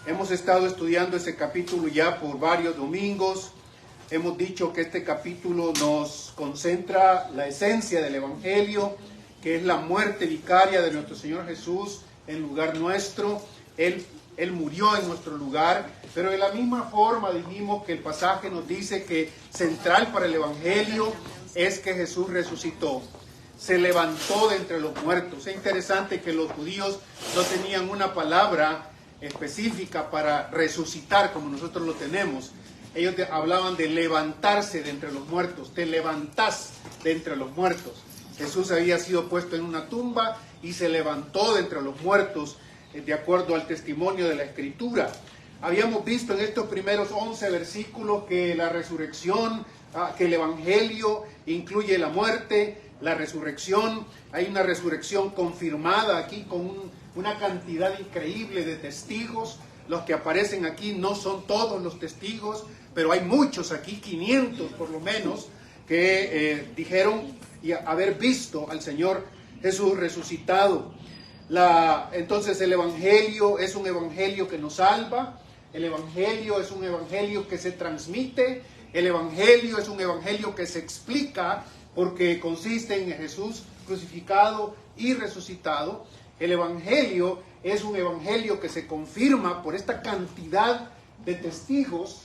Hemos estado estudiando ese capítulo ya por varios domingos. Hemos dicho que este capítulo nos concentra la esencia del Evangelio, que es la muerte vicaria de nuestro Señor Jesús en lugar nuestro. Él murió en nuestro lugar, pero de la misma forma dijimos que el pasaje nos dice que central para el Evangelio es que Jesús resucitó. Se levantó de entre los muertos. Es interesante que los judíos no tenían una palabra específica para resucitar como nosotros lo tenemos. Ellos hablaban de levantarse de entre los muertos. Te levantás de entre los muertos. Jesús había sido puesto en una tumba y se levantó de entre los muertos, de acuerdo al testimonio de la Escritura. Habíamos visto en estos primeros 11 versículos que la resurrección, que el Evangelio incluye la muerte, la resurrección. Hay una resurrección confirmada aquí con una cantidad increíble de testigos. Los que aparecen aquí no son todos los testigos, pero hay muchos aquí, 500 por lo menos, que dijeron haber visto al Señor Jesús resucitado. Entonces el Evangelio es un Evangelio que nos salva. El Evangelio es un Evangelio que se transmite. El Evangelio es un Evangelio que se explica porque consiste en Jesús crucificado y resucitado. El Evangelio es un Evangelio que se confirma por esta cantidad de testigos.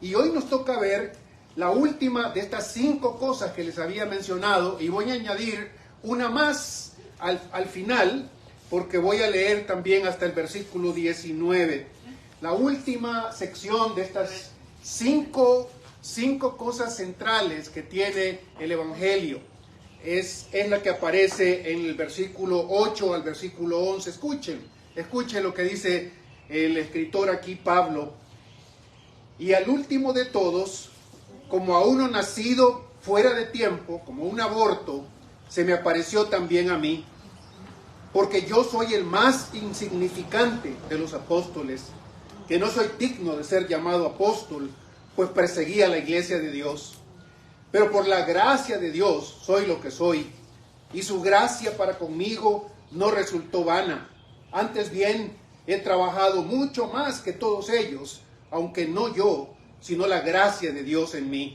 Y hoy nos toca ver la última de estas 5 cosas que les había mencionado, y voy a añadir una más al final, porque voy a leer también hasta el versículo 19. La última sección de estas 5 cosas centrales que tiene el Evangelio es la que aparece en el versículo 8 al versículo 11. Escuchen lo que dice el escritor aquí, Pablo. Y al último de todos, como a uno nacido fuera de tiempo, como un aborto, se me apareció también a mí, porque yo soy el más insignificante de los apóstoles, que no soy digno de ser llamado apóstol, pues perseguí a la iglesia de Dios. Pero por la gracia de Dios soy lo que soy, y su gracia para conmigo no resultó vana. Antes bien, he trabajado mucho más que todos ellos, aunque no yo, sino la gracia de Dios en mí.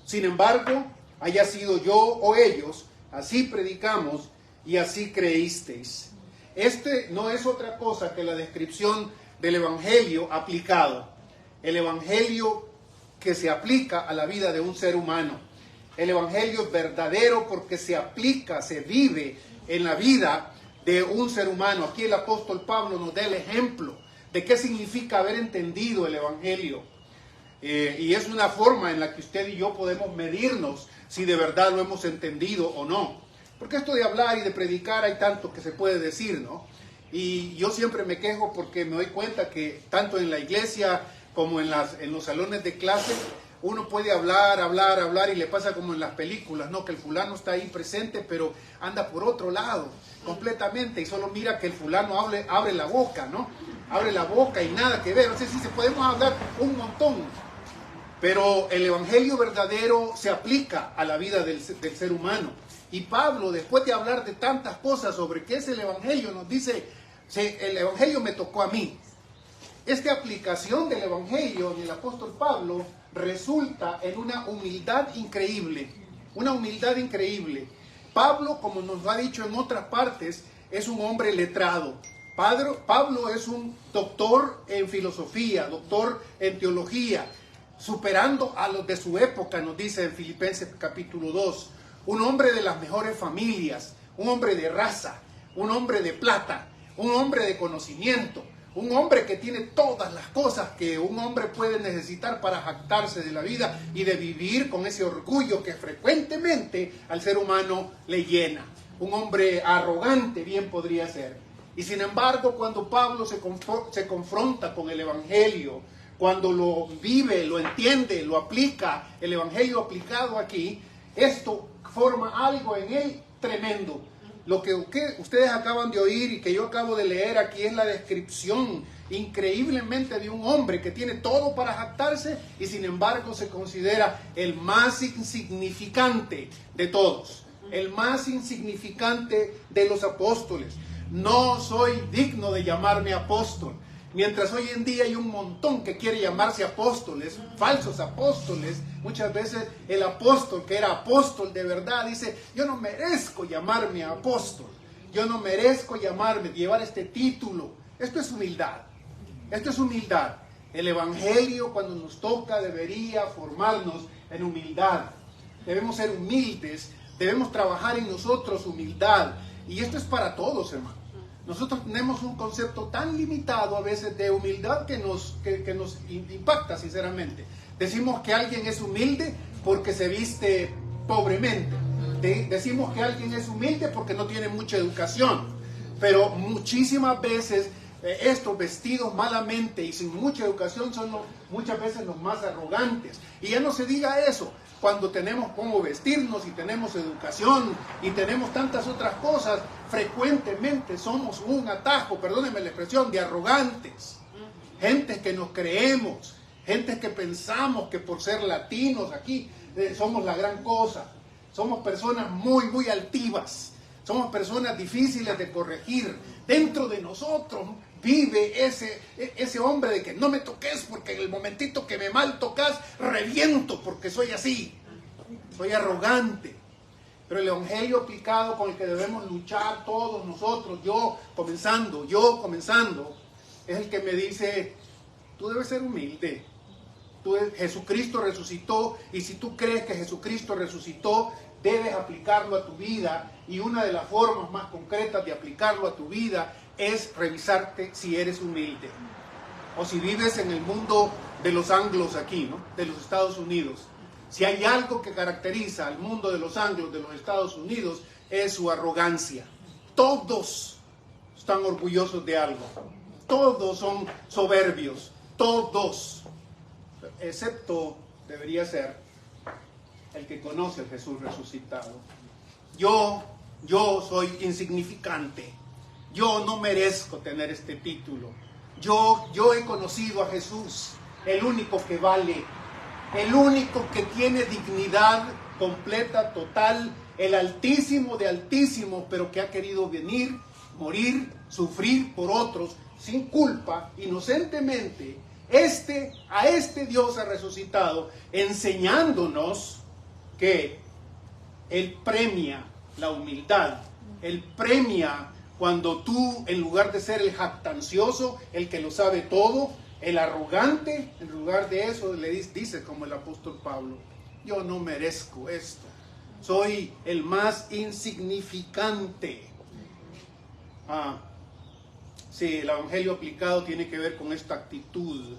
Sin embargo, haya sido yo o ellos, así predicamos y así creísteis. Este no es otra cosa que la descripción del Evangelio aplicado. El Evangelio que se aplica a la vida de un ser humano. El Evangelio es verdadero porque se aplica, se vive en la vida de un ser humano. Aquí el apóstol Pablo nos da el ejemplo de qué significa haber entendido el Evangelio. Y es una forma en la que usted y yo podemos medirnos si de verdad lo hemos entendido o no. Porque esto de hablar y de predicar hay tanto que se puede decir, ¿no? Y yo siempre me quejo porque me doy cuenta que tanto en la iglesia como en los salones de clase, uno puede hablar y le pasa como en las películas, ¿no? Que el fulano está ahí presente, pero anda por otro lado completamente y solo mira que el fulano abre la boca, ¿no? Abre la boca y nada que ver. No sé si podemos hablar un montón, pero el Evangelio verdadero se aplica a la vida del ser humano. Y Pablo, después de hablar de tantas cosas sobre qué es el Evangelio, nos dice, el Evangelio me tocó a mí. Esta aplicación del Evangelio del apóstol Pablo resulta en una humildad increíble. Una humildad increíble. Pablo, como nos lo ha dicho en otras partes, es un hombre letrado. Pablo es un doctor en filosofía, doctor en teología, superando a los de su época, nos dice en Filipenses capítulo 2. Un hombre de las mejores familias, un hombre de raza, un hombre de plata, un hombre de conocimiento, un hombre que tiene todas las cosas que un hombre puede necesitar para jactarse de la vida y de vivir con ese orgullo que frecuentemente al ser humano le llena. Un hombre arrogante bien podría ser. Y sin embargo, cuando Pablo se confronta con el Evangelio, cuando lo vive, lo entiende, lo aplica, el Evangelio aplicado aquí, esto forma algo en él tremendo. Lo que ustedes acaban de oír y que yo acabo de leer aquí es la descripción increíblemente de un hombre que tiene todo para jactarse y sin embargo se considera el más insignificante de todos, el más insignificante de los apóstoles. No soy digno de llamarme apóstol. Mientras hoy en día hay un montón que quiere llamarse apóstoles, falsos apóstoles, muchas veces el apóstol que era apóstol de verdad dice, yo no merezco llamarme apóstol, yo no merezco llevar este título. Esto es humildad, esto es humildad. El evangelio cuando nos toca debería formarnos en humildad. Debemos ser humildes, debemos trabajar en nosotros humildad. Y esto es para todos, hermano. Nosotros tenemos un concepto tan limitado a veces de humildad que nos impacta sinceramente. Decimos que alguien es humilde porque se viste pobremente. Decimos que alguien es humilde porque no tiene mucha educación. Pero muchísimas veces estos vestidos malamente y sin mucha educación son muchas veces los más arrogantes. Y ya no se diga eso. Cuando tenemos cómo vestirnos y tenemos educación y tenemos tantas otras cosas, frecuentemente somos un atajo, perdónenme la expresión, de arrogantes. Gentes que nos creemos, gentes que pensamos que por ser latinos aquí somos la gran cosa. Somos personas muy, muy altivas. Somos personas difíciles de corregir. Dentro de nosotros vive ese hombre de que no me toques porque en el momentito que me mal tocas, reviento porque soy así. Soy arrogante. Pero el evangelio aplicado con el que debemos luchar todos nosotros, yo comenzando, es el que me dice, tú debes ser humilde. Jesucristo resucitó y si tú crees que Jesucristo resucitó, debes aplicarlo a tu vida. Y una de las formas más concretas de aplicarlo a tu vida es revisarte si eres humilde. O si vives en el mundo de los anglos aquí, ¿no? De los Estados Unidos. Si hay algo que caracteriza al mundo de los anglos de los Estados Unidos es su arrogancia. Todos están orgullosos de algo. Todos son soberbios. Todos. Excepto, debería ser, el que conoce a Jesús resucitado. Yo soy insignificante. Yo no merezco tener este título. Yo he conocido a Jesús, el único que vale, el único que tiene dignidad completa, total, el altísimo de altísimo, pero que ha querido venir, morir, sufrir por otros, sin culpa, inocentemente. A este Dios ha resucitado, enseñándonos que Él premia la humildad, Él premia cuando tú, en lugar de ser el jactancioso, el que lo sabe todo, el arrogante, en lugar de eso le dice como el apóstol Pablo, yo no merezco esto, soy el más insignificante. Sí, el evangelio aplicado tiene que ver con esta actitud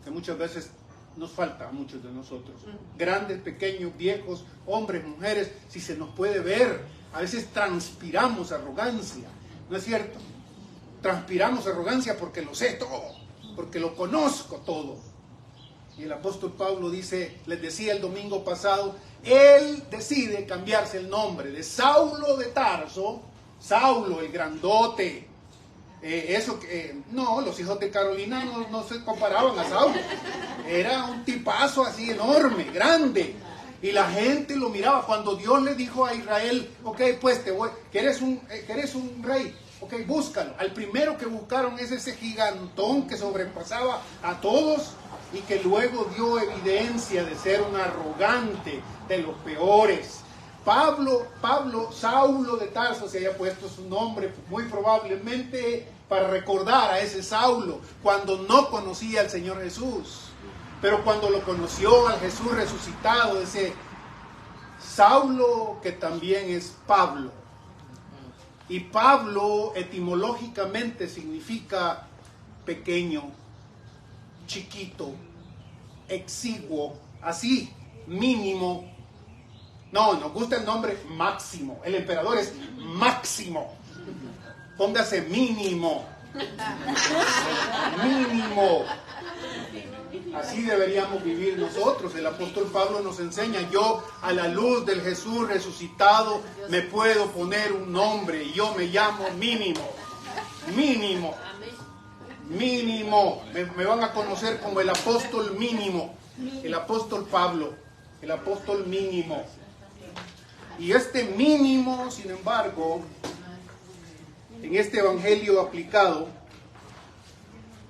que muchas veces nos falta a muchos de nosotros. Grandes, pequeños, viejos, hombres, mujeres, si se nos puede ver, a veces transpiramos arrogancia, ¿no es cierto? Transpiramos arrogancia porque lo sé todo, porque lo conozco todo. Y el apóstol Pablo dice, les decía el domingo pasado, él decide cambiarse el nombre de Saulo de Tarso, Saulo el grandote. Los hijos de Carolina no se comparaban a Saulo. Era un tipazo así enorme, grande. Y la gente lo miraba. Cuando Dios le dijo a Israel, ok, pues que eres un rey, ok, búscalo. Al primero que buscaron es ese gigantón que sobrepasaba a todos y que luego dio evidencia de ser un arrogante, de los peores. Saulo de Tarso se haya puesto su nombre muy probablemente para recordar a ese Saulo cuando no conocía al Señor Jesús, pero cuando lo conoció al Jesús resucitado, ese Saulo que también es Pablo. Y Pablo etimológicamente significa pequeño, chiquito, exiguo, así, mínimo. No, nos gusta el nombre Máximo. El emperador es Máximo. Póngase mínimo. Mínimo. Así deberíamos vivir nosotros. El apóstol Pablo nos enseña, yo a la luz del Jesús resucitado me puedo poner un nombre y yo me llamo Mínimo. Mínimo. Mínimo. Me van a conocer como el apóstol mínimo. El apóstol Pablo. El apóstol mínimo. Y este mínimo, sin embargo, en este evangelio aplicado,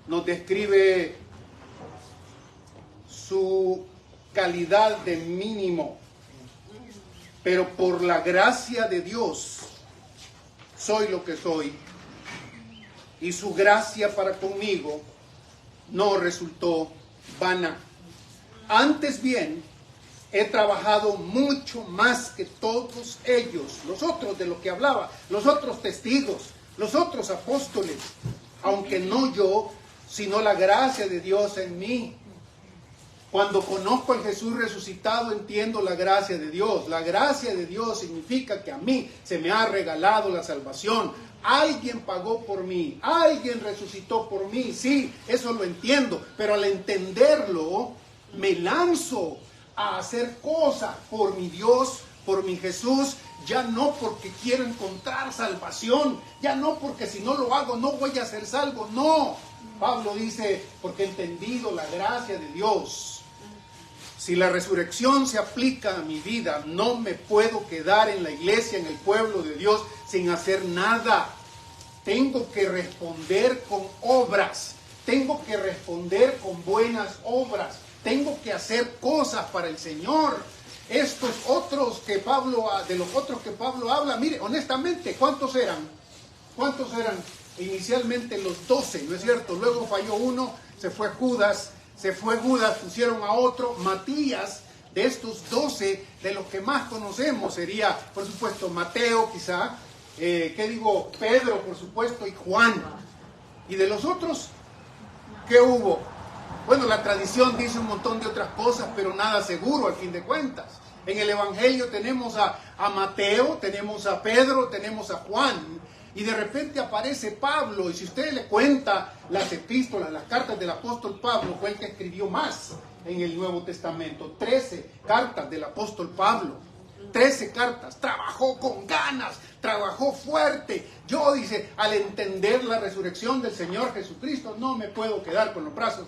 nos describe su calidad de mínimo, pero por la gracia de Dios soy lo que soy, y su gracia para conmigo no resultó vana. Antes bien, he trabajado mucho más que todos ellos, los otros de lo que hablaba, los otros testigos, los otros apóstoles, aunque no yo, sino la gracia de Dios en mí. Cuando conozco al Jesús resucitado, entiendo la gracia de Dios. La gracia de Dios significa que a mí se me ha regalado la salvación. Alguien pagó por mí, alguien resucitó por mí. Sí, eso lo entiendo, pero al entenderlo, me lanzo a hacer cosas por mi Dios, por mi Jesús, ya no porque quiero encontrar salvación, ya no porque si no lo hago no voy a ser salvo, no. Pablo dice, porque he entendido la gracia de Dios. Si la resurrección se aplica a mi vida, no me puedo quedar en la iglesia, en el pueblo de Dios, sin hacer nada. Tengo que responder con obras, tengo que responder con buenas obras, tengo que hacer cosas para el Señor. Estos otros que Pablo, de los otros que Pablo habla, mire, honestamente, ¿cuántos eran? ¿Cuántos eran? Inicialmente los 12, ¿no es cierto? Luego falló uno, se fue Judas, pusieron a otro, Matías. De estos 12, de los que más conocemos sería, por supuesto, Mateo quizá, Pedro, por supuesto, y Juan. Y de los otros, ¿qué hubo? Bueno, la tradición dice un montón de otras cosas, pero nada seguro al fin de cuentas. En el Evangelio tenemos a Mateo, tenemos a Pedro, tenemos a Juan, y de repente aparece Pablo, y si usted le cuenta las epístolas, las cartas del apóstol Pablo, fue el que escribió más en el Nuevo Testamento, 13 cartas del apóstol Pablo, 13 cartas, trabajó con ganas, trabajó fuerte. Yo, dice, al entender la resurrección del Señor Jesucristo, no me puedo quedar con los brazos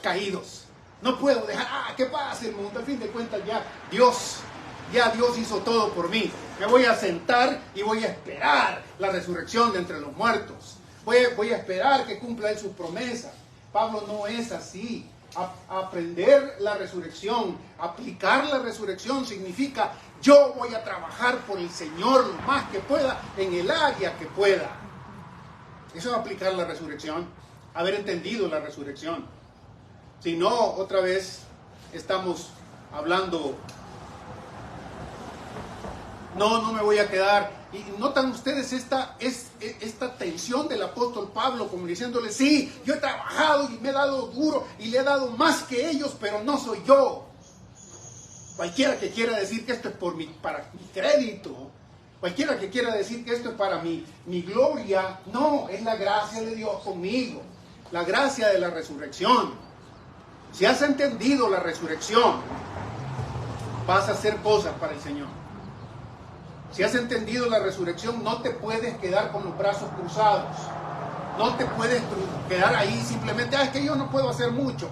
caídos, no puedo dejar, que pase el mundo, al fin de cuentas ya Dios hizo todo por mí. Me voy a sentar y voy a esperar la resurrección de entre los muertos. Voy a esperar que cumpla Él sus promesas. Pablo no es así. Aprender la resurrección, aplicar la resurrección significa yo voy a trabajar por el Señor lo más que pueda, en el área que pueda. Eso es aplicar la resurrección, haber entendido la resurrección. Si no, otra vez estamos hablando. No me voy a quedar. Y notan ustedes esta tensión del apóstol Pablo, como diciéndole, sí, yo he trabajado y me he dado duro y le he dado más que ellos, pero no soy yo. Cualquiera que quiera decir que esto es para mi crédito, cualquiera que quiera decir que esto es para mi gloria, no, es la gracia de Dios conmigo, la gracia de la resurrección. Si has entendido la resurrección, vas a hacer cosas para el Señor. Si has entendido la resurrección, no te puedes quedar con los brazos cruzados. No te puedes quedar ahí simplemente, es que yo no puedo hacer mucho.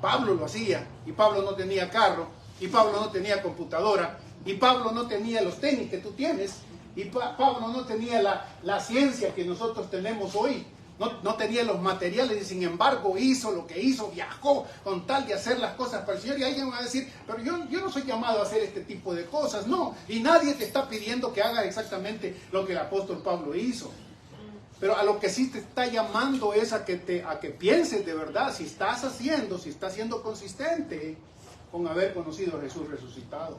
Pablo lo hacía, y Pablo no tenía carro, y Pablo no tenía computadora, y Pablo no tenía los tenis que tú tienes, y Pablo no tenía la ciencia que nosotros tenemos hoy. No tenía los materiales y sin embargo hizo lo que hizo, viajó con tal de hacer las cosas para el Señor. Y alguien va a decir, pero yo no soy llamado a hacer este tipo de cosas. No, y nadie te está pidiendo que hagas exactamente lo que el apóstol Pablo hizo. Pero a lo que sí te está llamando es a que pienses de verdad si estás siendo consistente con haber conocido a Jesús resucitado.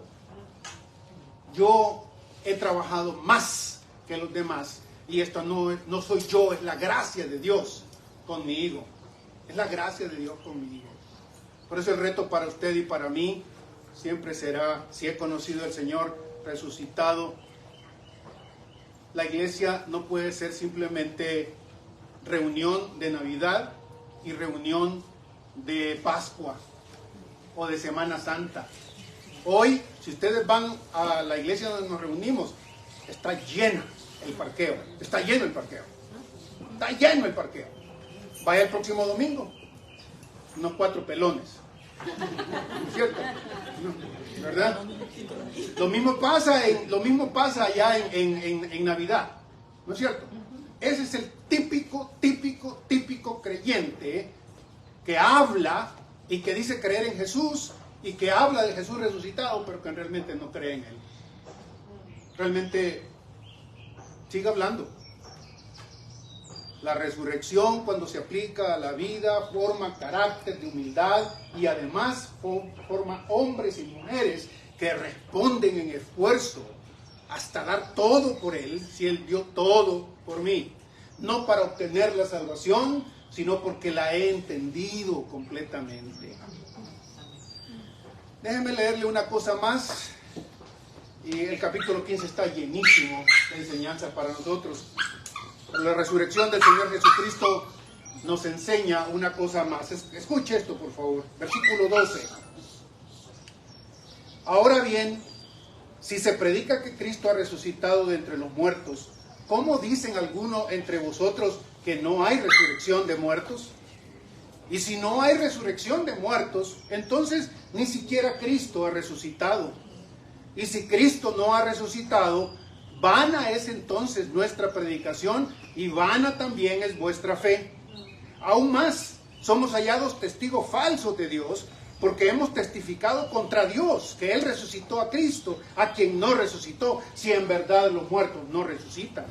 Yo he trabajado más que los demás. Y esto no soy yo, es la gracia de Dios conmigo. Es la gracia de Dios conmigo. Por eso el reto para usted y para mí siempre será, si he conocido al Señor resucitado, la iglesia no puede ser simplemente reunión de Navidad y reunión de Pascua o de Semana Santa. Hoy, si ustedes van a la iglesia donde nos reunimos, está llena. El parqueo, está lleno el parqueo, vaya el próximo domingo, unos 4 pelones, ¿cierto? ¿Verdad? Lo mismo pasa allá en Navidad, ¿no es cierto? Ese es el típico creyente que habla y que dice creer en Jesús y que habla de Jesús resucitado, pero que realmente no cree en Él. Realmente sigue hablando. La resurrección, cuando se aplica a la vida, forma carácter de humildad y además forma hombres y mujeres que responden en esfuerzo hasta dar todo por Él, si Él dio todo por mí. No para obtener la salvación, sino porque la he entendido completamente. Déjenme leerle una cosa más. Y el capítulo 15 está llenísimo de enseñanza para nosotros. La resurrección del Señor Jesucristo nos enseña una cosa más. Escuche esto, por favor. Versículo 12. Ahora bien, si se predica que Cristo ha resucitado de entre los muertos, ¿cómo dicen algunos entre vosotros que no hay resurrección de muertos? Y si no hay resurrección de muertos, entonces ni siquiera Cristo ha resucitado. Y si Cristo no ha resucitado, vana es entonces nuestra predicación y vana también es vuestra fe. Aún más, somos hallados testigos falsos de Dios, porque hemos testificado contra Dios que Él resucitó a Cristo, a quien no resucitó, si en verdad los muertos no resucitan.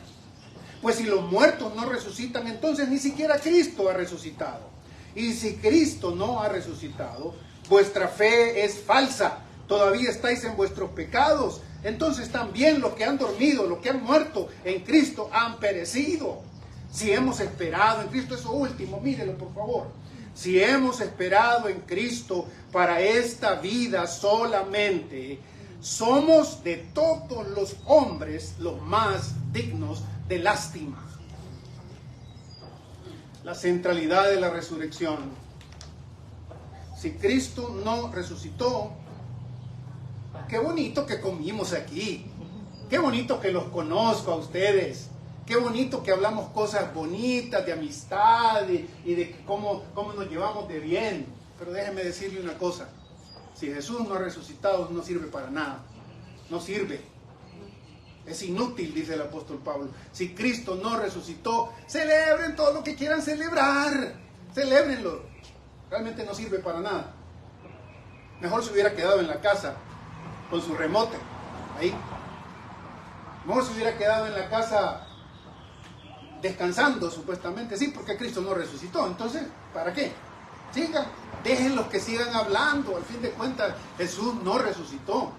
Pues si los muertos no resucitan, entonces ni siquiera Cristo ha resucitado. Y si Cristo no ha resucitado, vuestra fe es falsa. Todavía estáis en vuestros pecados. Entonces también los que han dormido, los que han muerto en Cristo han perecido. Si hemos esperado en Cristo, eso último, mírelo por favor. Si hemos esperado en Cristo para esta vida solamente, somos de todos los hombres los más dignos de lástima. La centralidad de la resurrección. Si Cristo no resucitó, qué bonito que comimos aquí. Qué bonito que los conozco a ustedes. Qué bonito que hablamos cosas bonitas de amistad y de cómo nos llevamos de bien. Pero déjeme decirle una cosa. Si Jesús no ha resucitado, no sirve para nada. No sirve. Es inútil, dice el apóstol Pablo. Si Cristo no resucitó, celebren todo lo que quieran celebrar. Celébrenlo. Realmente no sirve para nada. Mejor se hubiera quedado en la casa con su remote. Ahí. Mejor se hubiera quedado en la casa descansando, supuestamente. Sí, porque Cristo no resucitó. Entonces, ¿para qué? Sigan. Déjenlos que sigan hablando. Al fin de cuentas, Jesús no resucitó.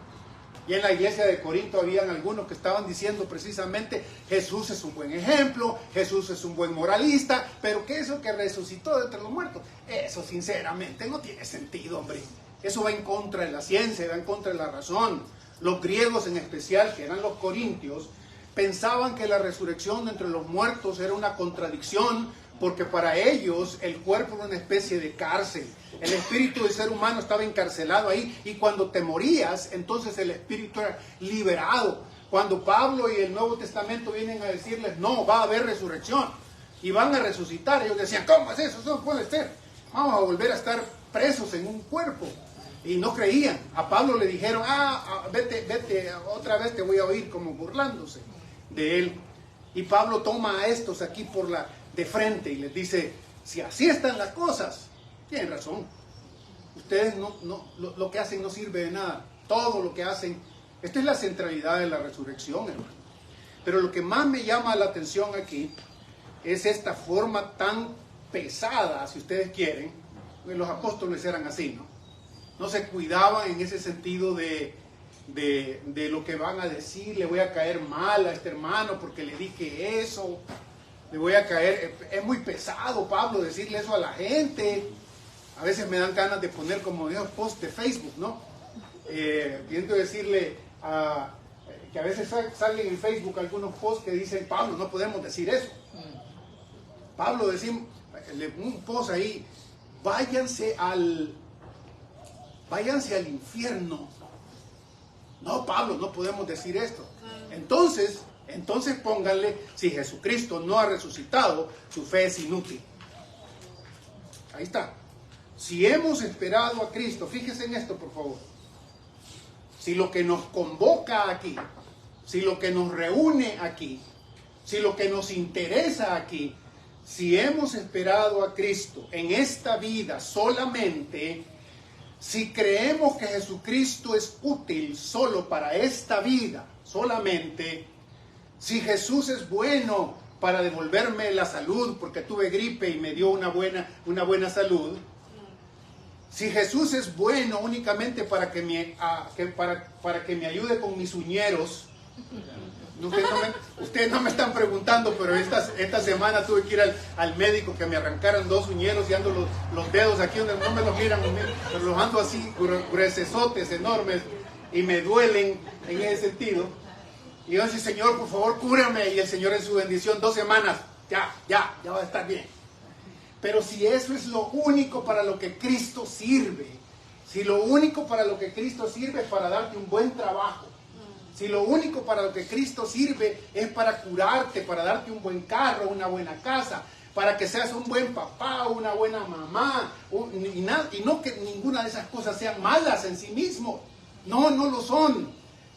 Y en la iglesia de Corinto habían algunos que estaban diciendo precisamente, Jesús es un buen ejemplo, Jesús es un buen moralista, pero que eso que resucitó de entre los muertos, eso sinceramente no tiene sentido, hombre. Eso va en contra de la ciencia, va en contra de la razón. Los griegos en especial, que eran los corintios, pensaban que la resurrección de entre los muertos era una contradicción, porque para ellos el cuerpo era una especie de cárcel. El espíritu del ser humano estaba encarcelado ahí, y cuando te morías, entonces el espíritu era liberado. Cuando Pablo y el Nuevo Testamento vienen a decirles, no, va a haber resurrección, y van a resucitar, ellos decían, ¿cómo es eso? Eso no puede ser. Vamos a volver a estar presos en un cuerpo. Y no creían. A Pablo le dijeron, vete, otra vez te voy a oír, como burlándose de él. Y Pablo toma a estos aquí de frente y les dice, si así están las cosas, tienen razón. Ustedes lo que hacen no sirve de nada. Todo lo que hacen, esta es la centralidad de la resurrección, hermano. Pero lo que más me llama la atención aquí es esta forma tan pesada, si ustedes quieren, porque los apóstoles eran así, ¿no? No se cuidaban en ese sentido de lo que van a decir, le voy a caer mal a este hermano porque le dije eso, le voy a caer, es muy pesado, Pablo, decirle eso a la gente. A veces me dan ganas de poner como esos posts de Facebook, ¿no? Pienso decirle que a veces salen en Facebook algunos posts que dicen, Pablo, no podemos decir eso. Pablo, decimos, un post ahí, váyanse al infierno. No, Pablo, no podemos decir esto. Entonces pónganle, si Jesucristo no ha resucitado, su fe es inútil. Ahí está. Si hemos esperado a Cristo, fíjese en esto, por favor. Si lo que nos convoca aquí, si lo que nos reúne aquí, si lo que nos interesa aquí, si hemos esperado a Cristo en esta vida solamente, si creemos que Jesucristo es útil solo para esta vida solamente, si Jesús es bueno para devolverme la salud porque tuve gripe y me dio una buena salud, si Jesús es bueno únicamente para que me ayude con mis uñeros, ustedes no me están preguntando, pero esta semana tuve que ir al médico que me arrancaran 2 uñeros y ando los dedos aquí donde no me los miran, pero los ando así, gruesotes, enormes, y me duelen en ese sentido. Y yo decía, Señor, por favor, cúrame, y el Señor en su bendición, 2 semanas, ya va a estar bien. Pero si eso es lo único para lo que Cristo sirve, si lo único para lo que Cristo sirve es para darte un buen trabajo, si lo único para lo que Cristo sirve es para curarte, para darte un buen carro, una buena casa, para que seas un buen papá, una buena mamá, y no que ninguna de esas cosas sean malas en sí mismo, no lo son,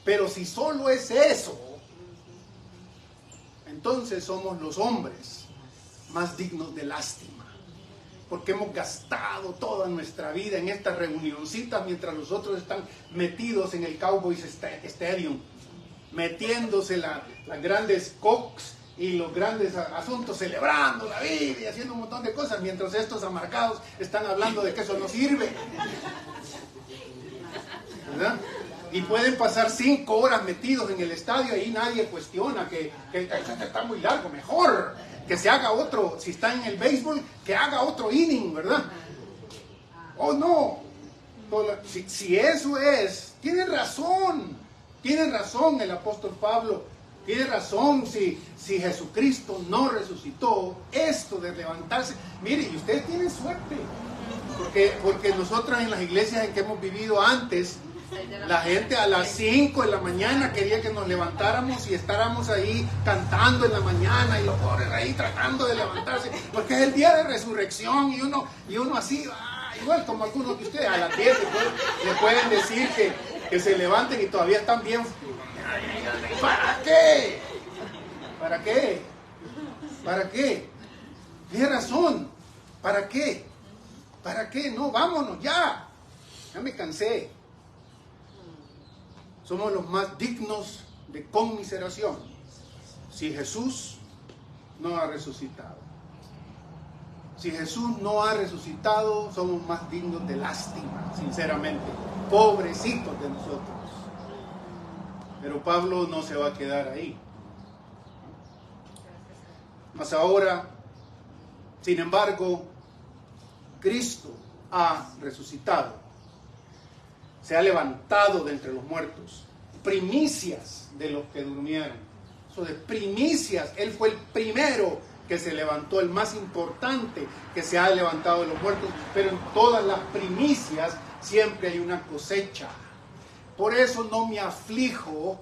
pero si solo es eso, entonces somos los hombres más dignos de lástima. Porque hemos gastado toda nuestra vida en estas reunioncitas mientras los otros están metidos en el Cowboys Stadium, metiéndose las grandes cocks y los grandes asuntos, celebrando la vida y haciendo un montón de cosas, mientras estos amargados están hablando de que eso no sirve, ¿verdad? Y pueden pasar 5 horas metidos en el estadio y nadie cuestiona que está muy largo, mejor que se haga otro, si está en el béisbol, que haga otro inning, ¿verdad? Oh, no. Si eso es, tiene razón el apóstol Pablo, tiene razón si Jesucristo no resucitó, esto de levantarse. Mire, y ustedes tienen suerte, porque nosotros en las iglesias en que hemos vivido antes, la gente a las 5 de la mañana quería que nos levantáramos y estáramos ahí cantando en la mañana y los pobres ahí tratando de levantarse, porque es el día de resurrección y uno así, igual como algunos de ustedes, a las 10 le pueden decir que se levanten y todavía están bien. ¿Para qué? ¿Para qué? ¿Para qué? Tiene razón. ¿Para qué? ¿Para qué? No, vámonos ya. Ya me cansé. Somos los más dignos de conmiseración si Jesús no ha resucitado. Si Jesús no ha resucitado, somos más dignos de lástima, sinceramente. Pobrecitos de nosotros. Pero Pablo no se va a quedar ahí. Mas ahora, sin embargo, Cristo ha resucitado. Se ha levantado de entre los muertos, primicias de los que durmieron. Eso de primicias, Él fue el primero que se levantó, el más importante que se ha levantado de los muertos, pero en todas las primicias siempre hay una cosecha. Por eso no me aflijo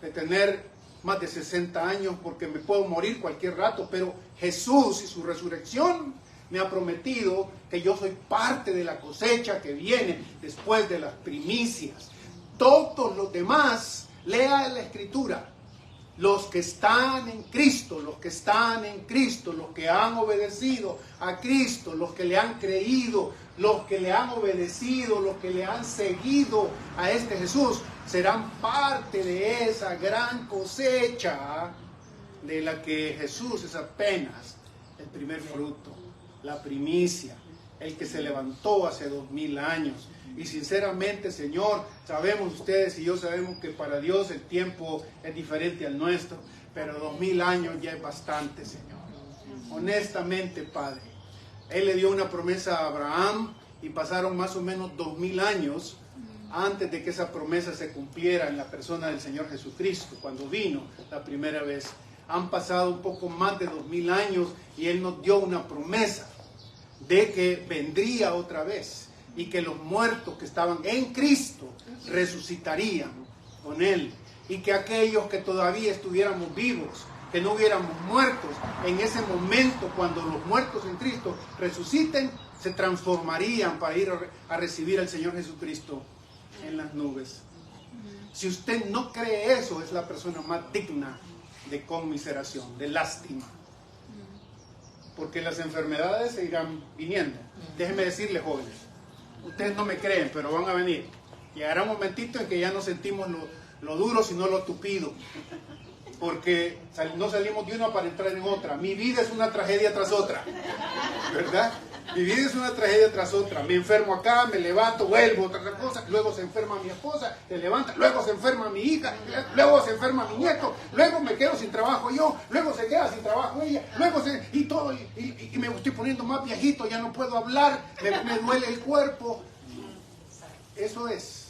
de tener más de 60 años, porque me puedo morir cualquier rato, pero Jesús y su resurrección me ha prometido que yo soy parte de la cosecha que viene después de las primicias. Todos los demás, lea la Escritura, los que están en Cristo, los que están en Cristo, los que han obedecido a Cristo, los que le han creído, los que le han obedecido, los que le han seguido a este Jesús, serán parte de esa gran cosecha de la que Jesús es apenas el primer fruto. La primicia, el que se levantó hace 2000 años. Y sinceramente, Señor, sabemos ustedes y yo sabemos que para Dios el tiempo es diferente al nuestro, pero 2000 años ya es bastante, Señor. Honestamente, Padre, Él le dio una promesa a Abraham y pasaron más o menos 2000 años antes de que esa promesa se cumpliera en la persona del Señor Jesucristo, cuando vino la primera vez. Han pasado un poco más de 2000 años y Él nos dio una promesa de que vendría otra vez y que los muertos que estaban en Cristo resucitarían con Él, y que aquellos que todavía estuviéramos vivos, que no hubiéramos muertos, en ese momento cuando los muertos en Cristo resuciten, se transformarían para ir a recibir al Señor Jesucristo en las nubes. Si usted no cree eso, es la persona más digna de conmiseración, de lástima. porque las enfermedades se irán viniendo. Déjenme decirles, jóvenes, ustedes no me creen, pero van a venir. Llegará un momentito en que ya no sentimos lo duro, sino lo tupido, porque no salimos de una para entrar en otra. Mi vida es una tragedia tras otra, ¿verdad? Mi vida es una tragedia tras otra. Me enfermo acá, me levanto, vuelvo, otra cosa. Luego se enferma mi esposa, se levanta. Luego se enferma mi hija, luego se enferma mi nieto. Luego me quedo sin trabajo yo, luego se queda sin trabajo ella. Luego y me estoy poniendo más viejito, ya no puedo hablar, me duele el cuerpo. Eso es.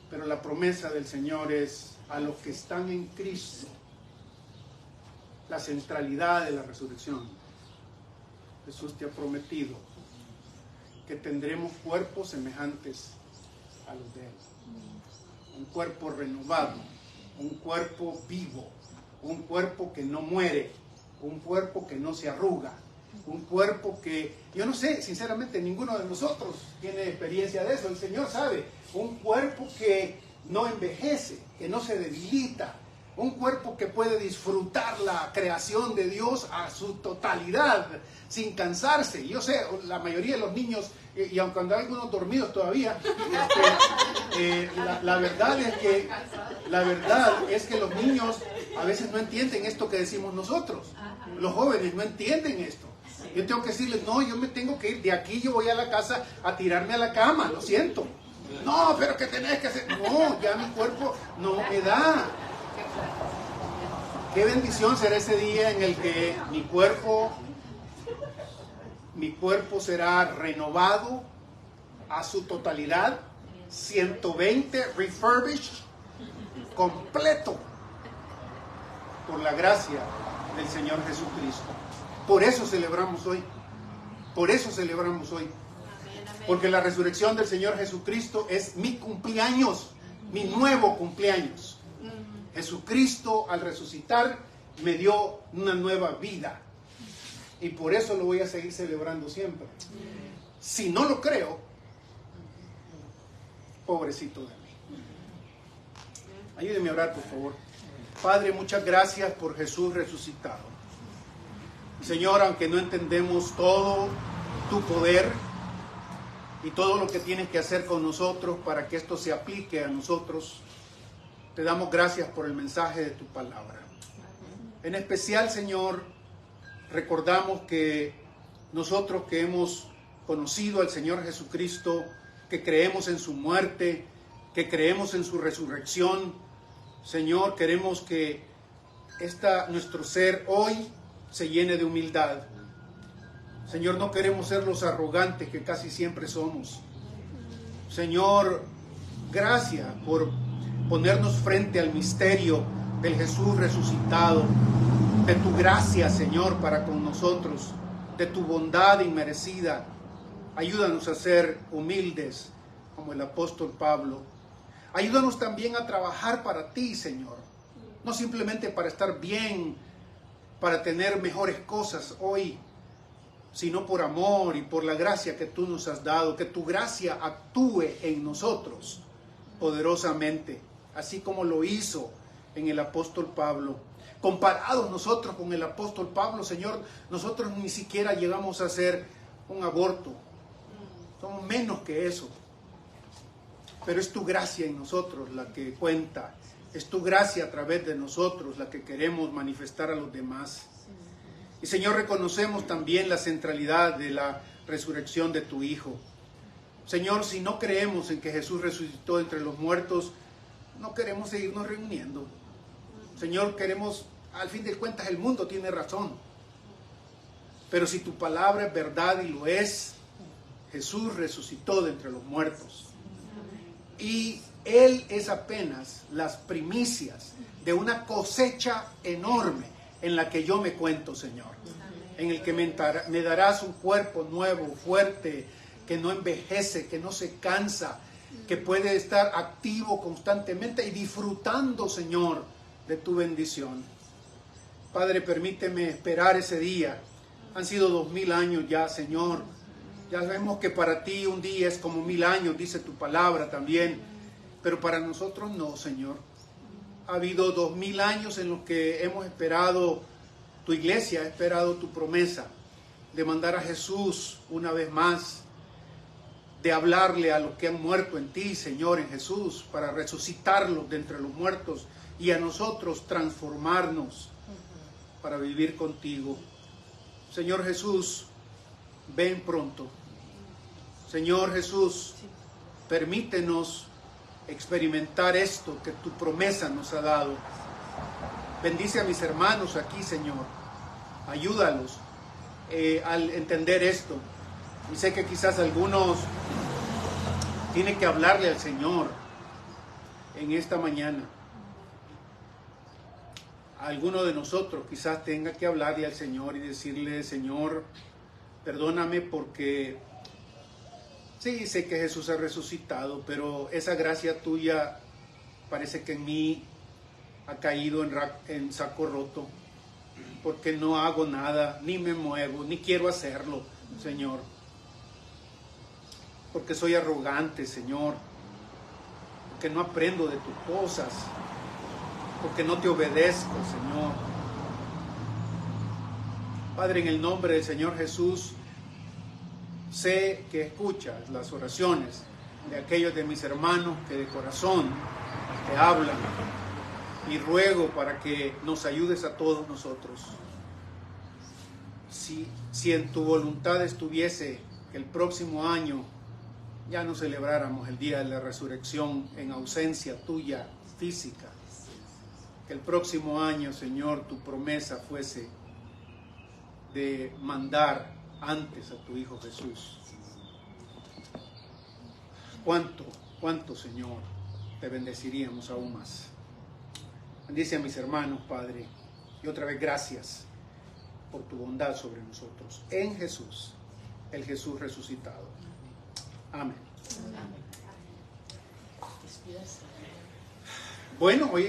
Pero la promesa del Señor es a los que están en Cristo, la centralidad de la resurrección. Jesús te ha prometido que tendremos cuerpos semejantes a los de Él. Un cuerpo renovado, un cuerpo vivo, un cuerpo que no muere, un cuerpo que no se arruga, un cuerpo que, yo no sé, sinceramente ninguno de nosotros tiene experiencia de eso, el Señor sabe, un cuerpo que no envejece, que no se debilita, un cuerpo que puede disfrutar la creación de Dios a su totalidad, sin cansarse. Yo sé, la mayoría de los niños, y aunque hay algunos dormidos todavía, la verdad es que los niños a veces no entienden esto que decimos nosotros. Los jóvenes no entienden esto. Yo tengo que decirles, no, yo me tengo que ir, de aquí yo voy a la casa a tirarme a la cama, lo siento. No, pero ¿qué tenés que hacer? No, ya mi cuerpo no me da. Qué bendición será ese día en el que mi cuerpo será renovado a su totalidad, 120, refurbished, completo, por la gracia del Señor Jesucristo. Por eso celebramos hoy. Por eso celebramos hoy. Porque la resurrección del Señor Jesucristo es mi cumpleaños, mi nuevo cumpleaños. Jesucristo al resucitar me dio una nueva vida. Y por eso lo voy a seguir celebrando siempre. Si no lo creo, pobrecito de mí. Ayúdeme a orar, por favor. Padre, muchas gracias por Jesús resucitado. Señor, aunque no entendemos todo tu poder y todo lo que tienes que hacer con nosotros para que esto se aplique a nosotros, te damos gracias por el mensaje de tu palabra. En especial, Señor, recordamos que nosotros que hemos conocido al Señor Jesucristo, que creemos en su muerte, que creemos en su resurrección, Señor, queremos que nuestro ser hoy se llene de humildad. Señor, no queremos ser los arrogantes que casi siempre somos. Señor, gracias por ponernos frente al misterio del Jesús resucitado, de tu gracia, Señor, para con nosotros, de tu bondad inmerecida. Ayúdanos a ser humildes como el apóstol Pablo. Ayúdanos también a trabajar para ti, Señor, no simplemente para estar bien, para tener mejores cosas hoy, sino por amor y por la gracia que tú nos has dado, que tu gracia actúe en nosotros poderosamente, así como lo hizo en el apóstol Pablo. Comparados nosotros con el apóstol Pablo, Señor, nosotros ni siquiera llegamos a hacer un aborto. Somos menos que eso. Pero es tu gracia en nosotros la que cuenta. Es tu gracia a través de nosotros la que queremos manifestar a los demás. Y Señor, reconocemos también la centralidad de la resurrección de tu Hijo. Señor, si no creemos en que Jesús resucitó entre los muertos, no queremos seguirnos reuniendo. Señor, queremos, al fin de cuentas, el mundo tiene razón. Pero si tu palabra es verdad y lo es, Jesús resucitó de entre los muertos. Y Él es apenas las primicias de una cosecha enorme en la que yo me cuento, Señor. En el que me darás un cuerpo nuevo, fuerte, que no envejece, que no se cansa, que puede estar activo constantemente y disfrutando, Señor, de tu bendición. Padre, permíteme esperar ese día. Han sido 2000 años ya, Señor. Ya sabemos que para ti un día es como 1000 años, dice tu palabra también. Pero para nosotros no, Señor. Ha habido 2000 años en los que hemos esperado Tu iglesia ha esperado tu promesa de mandar a Jesús una vez más, de hablarle a los que han muerto en ti, Señor, en Jesús, para resucitarlos de entre los muertos y a nosotros transformarnos para vivir contigo. Señor Jesús, ven pronto. Señor Jesús, permítenos experimentar esto que tu promesa nos ha dado. Bendice a mis hermanos aquí, Señor. Ayúdalos al entender esto. Y sé que quizás algunos tienen que hablarle al Señor en esta mañana. Alguno de nosotros quizás tenga que hablarle al Señor y decirle: Señor, perdóname porque sí, sé que Jesús ha resucitado, pero esa gracia tuya parece que en mí ha caído en saco roto, porque no hago nada, ni me muevo, ni quiero hacerlo, Señor. Porque soy arrogante, Señor. Porque no aprendo de tus cosas. Porque no te obedezco, Señor. Padre, en el nombre del Señor Jesús, sé que escuchas las oraciones de aquellos de mis hermanos que de corazón te hablan, y ruego para que nos ayudes a todos nosotros. Si en tu voluntad estuviese que el próximo año ya no celebráramos el día de la resurrección en ausencia tuya física, que el próximo año, Señor, tu promesa fuese de mandar antes a tu Hijo Jesús. ¿Cuánto, Señor, te bendeciríamos aún más? Bendice a mis hermanos, Padre, y otra vez gracias por tu bondad sobre nosotros. En Jesús, el Jesús resucitado. Amén. Bueno, hoy